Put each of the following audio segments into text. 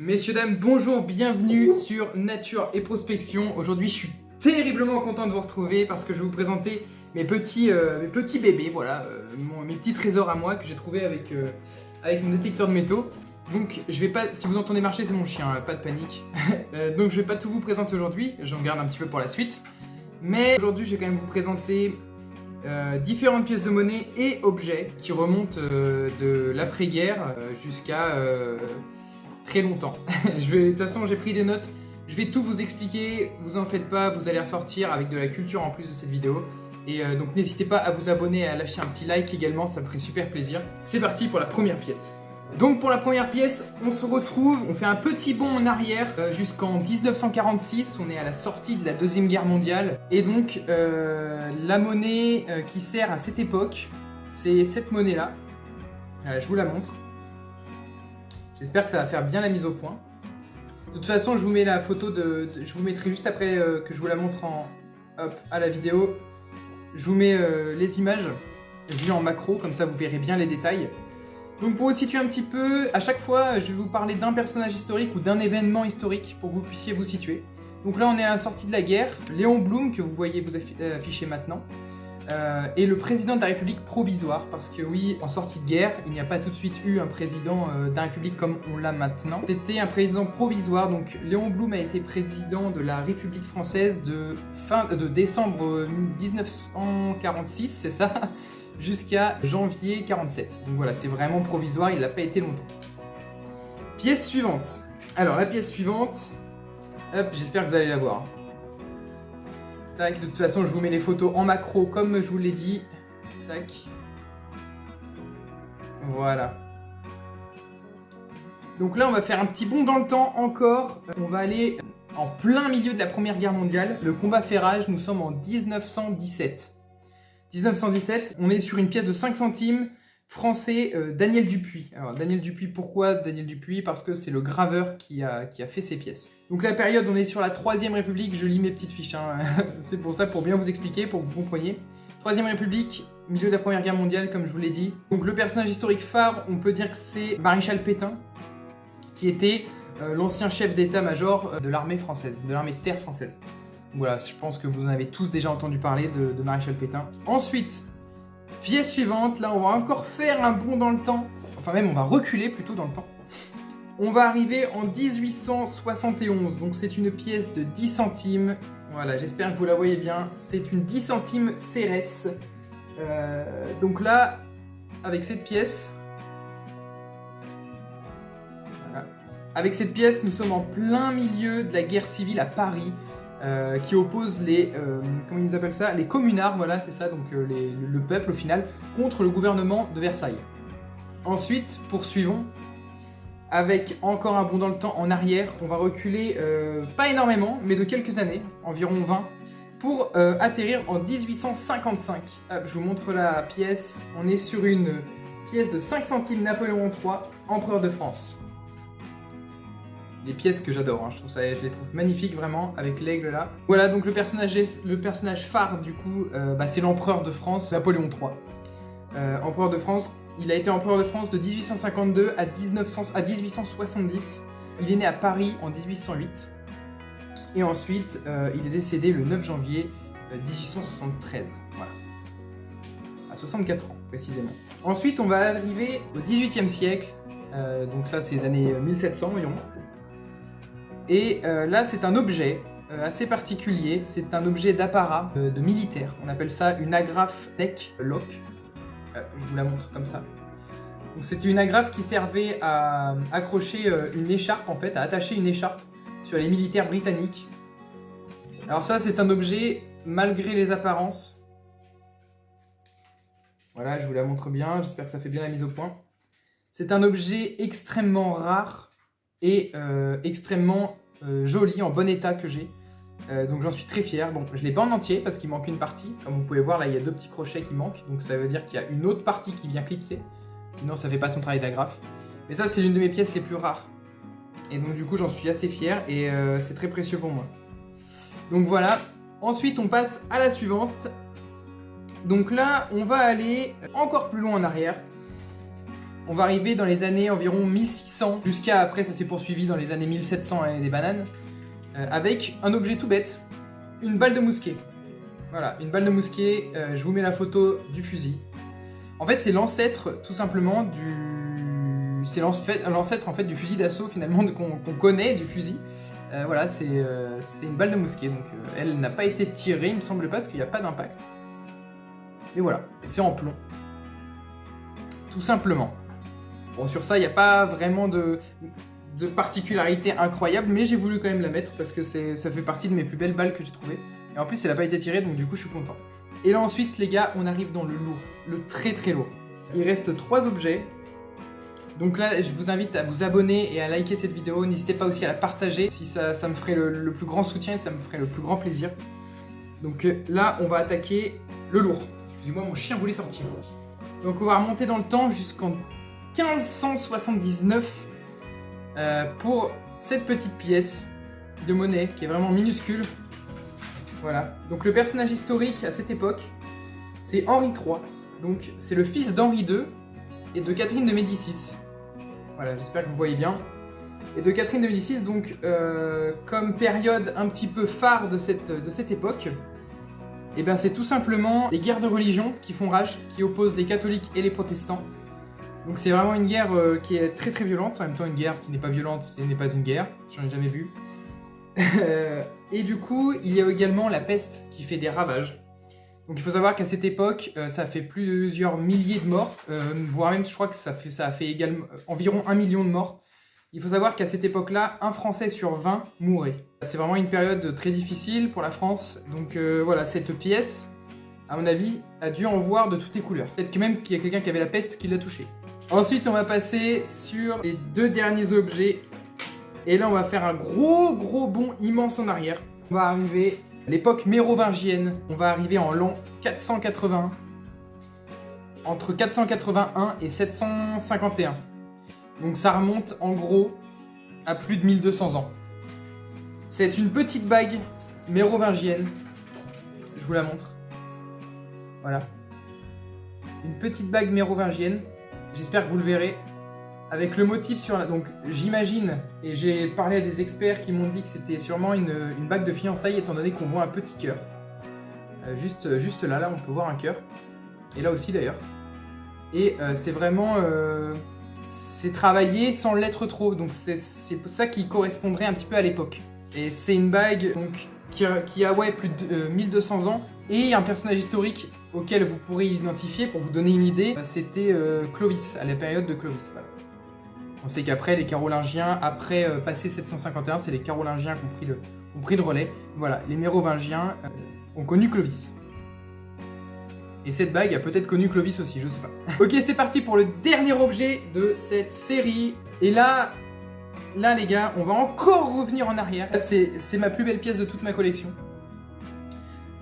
Messieurs, dames, bonjour, bienvenue sur Nature et Prospection. Aujourd'hui, je suis terriblement content de vous retrouver parce que je vais vous présenter mes petits bébés, voilà, mes petits trésors à moi que j'ai trouvé avec mon détecteur de métaux. Donc, je vais pas, si vous entendez marcher, c'est mon chien, pas de panique. Donc, je vais pas tout vous présenter aujourd'hui, j'en garde un petit peu pour la suite. Mais aujourd'hui, je vais quand même vous présenter différentes pièces de monnaie et objets qui remontent de l'après-guerre jusqu'à très longtemps. De toute façon, j'ai pris des notes, je vais tout vous expliquer, vous en faites pas, vous allez ressortir avec de la culture en plus de cette vidéo. Et donc n'hésitez pas à vous abonner et à lâcher un petit like également, ça me ferait super plaisir. C'est parti pour la première pièce. Donc pour la première pièce, on se retrouve, on fait un petit bond en arrière jusqu'en 1946, on est à la sortie de la Deuxième Guerre mondiale. Et donc la monnaie qui sert à cette époque, c'est cette monnaie-là. Je vous la montre. J'espère que ça va faire bien la mise au point. De toute façon, je vous mets la photo je vous mettrai juste après que je vous la montre à la vidéo. Je vous mets les images vues en macro, comme ça vous verrez bien les détails. Donc pour vous situer un petit peu, à chaque fois je vais vous parler d'un personnage historique ou d'un événement historique pour que vous puissiez vous situer. Donc là on est à la sortie de la guerre, Léon Blum que vous voyez vous afficher maintenant, est le président de la République provisoire, parce que oui, en sortie de guerre, il n'y a pas tout de suite eu un président de la République comme on l'a maintenant. C'était un président provisoire, donc Léon Blum a été président de la République française de décembre 1946, c'est ça, jusqu'à janvier 47. Donc voilà, c'est vraiment provisoire, il n'a pas été longtemps. Pièce suivante. Alors la pièce suivante, hop, j'espère que vous allez la voir. Tac, de toute façon, je vous mets les photos en macro comme je vous l'ai dit. Tac. Voilà. Donc là, on va faire un petit bond dans le temps encore. On va aller en plein milieu de la Première Guerre mondiale. Le combat fait rage, nous sommes en 1917. 1917, on est sur une pièce de 5 centimes français, Daniel Dupuy. Alors Daniel Dupuy, pourquoi Daniel Dupuy? Parce que c'est le graveur qui a fait ces pièces. Donc la période, on est sur la Troisième République, je lis mes petites fiches, hein. C'est pour ça, pour bien vous expliquer, pour que vous compreniez. Troisième République, milieu de la Première Guerre mondiale, comme je vous l'ai dit. Donc le personnage historique phare, on peut dire que c'est Maréchal Pétain, qui était l'ancien chef d'état-major de l'armée française, de l'armée de terre française. Voilà, je pense que vous en avez tous déjà entendu parler de Maréchal Pétain. Ensuite, pièce suivante, là on va encore faire un bond dans le temps, enfin même on va reculer plutôt dans le temps. On va arriver en 1871, donc c'est une pièce de 10 centimes. Voilà, j'espère que vous la voyez bien. C'est une 10 centimes Cérès. Donc là, avec cette pièce... Voilà. Avec cette pièce, nous sommes en plein milieu de la guerre civile à Paris, qui oppose les... comment ils appellent ça? Les communards, voilà, c'est ça, donc le peuple au final, contre le gouvernement de Versailles. Ensuite, poursuivons. Avec encore un bond dans le temps en arrière, on va reculer pas énormément, mais de quelques années, environ 20, pour atterrir en 1855. Hop, je vous montre la pièce. On est sur une pièce de 5 centimes Napoléon III, empereur de France. Des pièces que j'adore, hein. Je les trouve magnifiques vraiment, avec l'aigle là. Voilà, donc le personnage phare du coup, c'est l'empereur de France, Napoléon III. Empereur de France. Il a été empereur de France de 1852 à 1870. Il est né à Paris en 1808. Et ensuite, il est décédé le 9 janvier 1873. Voilà. À 64 ans, précisément. Ensuite, on va arriver au XVIIIe siècle. Donc ça, c'est les années 1700 environ. Et là, c'est un objet assez particulier. C'est un objet d'apparat de militaire. On appelle ça une agrafe neck-lock. Je vous la montre comme ça. C'était une agrafe qui servait à accrocher une écharpe, en fait, à attacher une écharpe sur les militaires britanniques. Alors ça, c'est un objet, malgré les apparences. Voilà, je vous la montre bien, j'espère que ça fait bien la mise au point. C'est un objet extrêmement rare et extrêmement joli, en bon état que j'ai. Donc j'en suis très fier. Bon, je ne l'ai pas en entier parce qu'il manque une partie. Comme vous pouvez voir, là, il y a 2 petits crochets qui manquent. Donc ça veut dire qu'il y a une autre partie qui vient clipser. Sinon, ça ne fait pas son travail d'agrafe. Mais ça, c'est l'une de mes pièces les plus rares. Et donc du coup, j'en suis assez fier et c'est très précieux pour moi. Donc voilà. Ensuite, on passe à la suivante. Donc là, on va aller encore plus loin en arrière. on va arriver dans les années environ 1600, jusqu'à après ça s'est poursuivi dans les années 1700 l'année des bananes, avec un objet tout bête, une balle de mousquet. Voilà, une balle de mousquet, je vous mets la photo du fusil. En fait, c'est l'ancêtre tout simplement du... C'est l'ancêtre en fait du fusil d'assaut finalement qu'on connaît, du fusil. Voilà, c'est une balle de mousquet, donc elle n'a pas été tirée, il me semble pas, parce qu'il n'y a pas d'impact. Mais voilà, c'est en plomb. Tout simplement. Bon, sur ça, il n'y a pas vraiment de particularité incroyable, mais j'ai voulu quand même la mettre parce que ça fait partie de mes plus belles balles que j'ai trouvées. Et en plus, elle n'a pas été tirée, donc du coup, je suis content. Et là, ensuite, les gars, on arrive dans le lourd, le très très lourd. Il reste 3 objets. Donc là, je vous invite à vous abonner et à liker cette vidéo. N'hésitez pas aussi à la partager, si ça me ferait le plus grand soutien et ça me ferait le plus grand plaisir. Donc là, on va attaquer le lourd. Excusez-moi, mon chien voulait sortir. Donc on va remonter dans le temps jusqu'en 1579 pour cette petite pièce de monnaie qui est vraiment minuscule. Voilà. Donc le personnage historique à cette époque, c'est Henri III. Donc c'est le fils d'Henri II et de Catherine de Médicis. Voilà, j'espère que vous voyez bien. Et de Catherine de Médicis, donc comme période un petit peu phare de cette époque, et ben c'est tout simplement les guerres de religion qui font rage, qui opposent les catholiques et les protestants. Donc c'est vraiment une guerre qui est très très violente, en même temps une guerre qui n'est pas violente, ce n'est pas une guerre, j'en ai jamais vu. Et du coup, il y a également la peste qui fait des ravages. Donc il faut savoir qu'à cette époque, ça fait plusieurs milliers de morts, voire même je crois que ça a fait également environ 1 million de morts. Il faut savoir qu'à cette époque-là, un Français sur 20 mourait. C'est vraiment une période très difficile pour la France. Donc voilà, cette pièce, à mon avis, a dû en voir de toutes les couleurs. Peut-être que même qu'il y a quelqu'un qui avait la peste qui l'a touché. Ensuite, on va passer sur les 2 derniers objets. Et là, on va faire un gros bond immense en arrière. On va arriver à l'époque mérovingienne. On va arriver en l'an 481. Entre 481 et 751. Donc ça remonte en gros à plus de 1200 ans. C'est une petite bague mérovingienne. Je vous la montre. Voilà. Une petite bague mérovingienne. J'espère que vous le verrez. Avec le motif sur la... Donc j'imagine, et j'ai parlé à des experts qui m'ont dit que c'était sûrement une bague de fiançailles, étant donné qu'on voit un petit cœur. Juste là, on peut voir un cœur. Et là aussi d'ailleurs. Et c'est vraiment... c'est travaillé sans l'être trop, donc c'est ça qui correspondrait un petit peu à l'époque. Et c'est une bague donc, qui a ouais, plus de 1200 ans, et un personnage historique auquel vous pourrez identifier, pour vous donner une idée, c'était Clovis, à la période de Clovis. Voilà. On sait qu'après, les Carolingiens, après passé 751, c'est les Carolingiens qui ont pris le relais. Voilà, les Mérovingiens ont connu Clovis. Et cette bague a peut-être connu Clovis aussi, je sais pas. Ok, c'est parti pour le dernier objet de cette série. Et là les gars, on va encore revenir en arrière. C'est ma plus belle pièce de toute ma collection.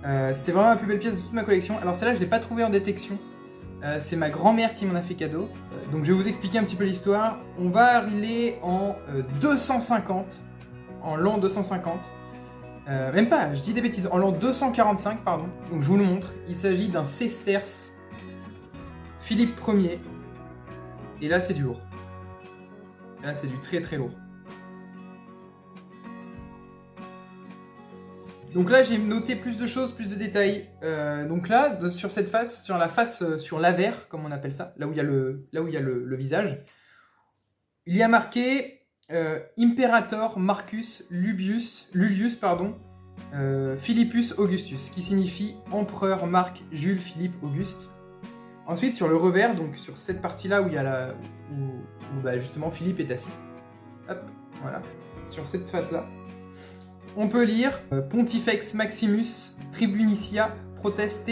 C'est vraiment ma plus belle pièce de toute ma collection. Alors celle-là, je l'ai pas trouvée en détection. C'est ma grand-mère qui m'en a fait cadeau. Donc je vais vous expliquer un petit peu l'histoire. On va arriver en 250, en l'an 250. Même pas, je dis des bêtises, en l'an 245, pardon. Donc je vous le montre, il s'agit d'un sesterce Philippe Ier. Et là c'est du lourd. Là c'est du très très lourd. Donc là j'ai noté plus de choses, plus de détails. Donc là, sur cette face, sur la face, sur l'avers, comme on appelle ça, là où il y a le visage, il y a marqué Imperator Marcus Lulius, Philippus Augustus, qui signifie empereur Marc Jules Philippe Auguste. Ensuite, sur le revers, donc sur cette partie-là où il y a où justement Philippe est assis. Hop, voilà. Sur cette face-là, on peut lire Pontifex Maximus Tribunicia Proteste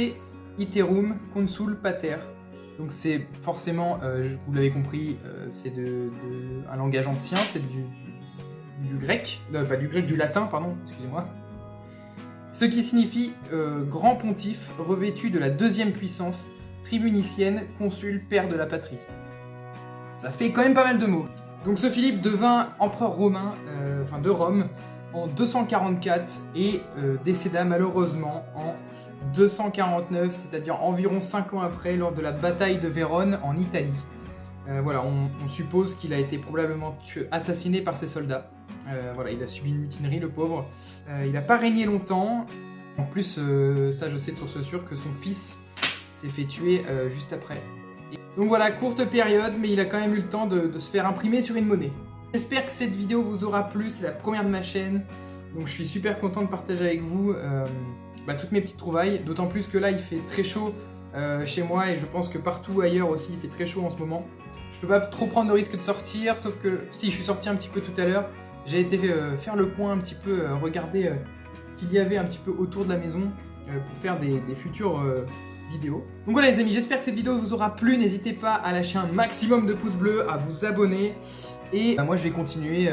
Iterum Consul Pater. Donc c'est forcément, vous l'avez compris, c'est un langage ancien, c'est du grec, pas du grec, du latin, pardon, excusez-moi. Ce qui signifie grand pontife revêtu de la deuxième puissance, tribunicienne, consul, père de la patrie. Ça fait quand même pas mal de mots. Donc ce Philippe devint empereur romain, de Rome, en 244 et décéda malheureusement en 249, c'est-à-dire environ 5 ans après, lors de la bataille de Vérone en Italie. Voilà, on suppose qu'il a été probablement assassiné par ses soldats. Voilà, il a subi une mutinerie, le pauvre. Il n'a pas régné longtemps. En plus, ça je sais de source sûre que son fils s'est fait tuer juste après. Donc voilà, courte période, mais il a quand même eu le temps de se faire imprimer sur une monnaie. J'espère que cette vidéo vous aura plu, c'est la première de ma chaîne. Donc je suis super content de partager avec vous toutes mes petites trouvailles. D'autant plus que là, il fait très chaud chez moi et je pense que partout ailleurs aussi, il fait très chaud en ce moment. Je peux pas trop prendre de risque de sortir, sauf que si je suis sorti un petit peu tout à l'heure, j'ai été faire le point un petit peu, regarder ce qu'il y avait un petit peu autour de la maison pour faire des futures vidéos. Donc voilà les amis, j'espère que cette vidéo vous aura plu. N'hésitez pas à lâcher un maximum de pouces bleus, à vous abonner. Et moi je vais continuer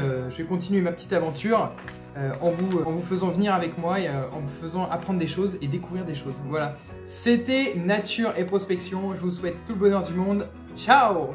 ma petite aventure en vous faisant venir avec moi et en vous faisant apprendre des choses et découvrir des choses. Voilà, c'était Nature et Prospection. Je vous souhaite tout le bonheur du monde. Ciao!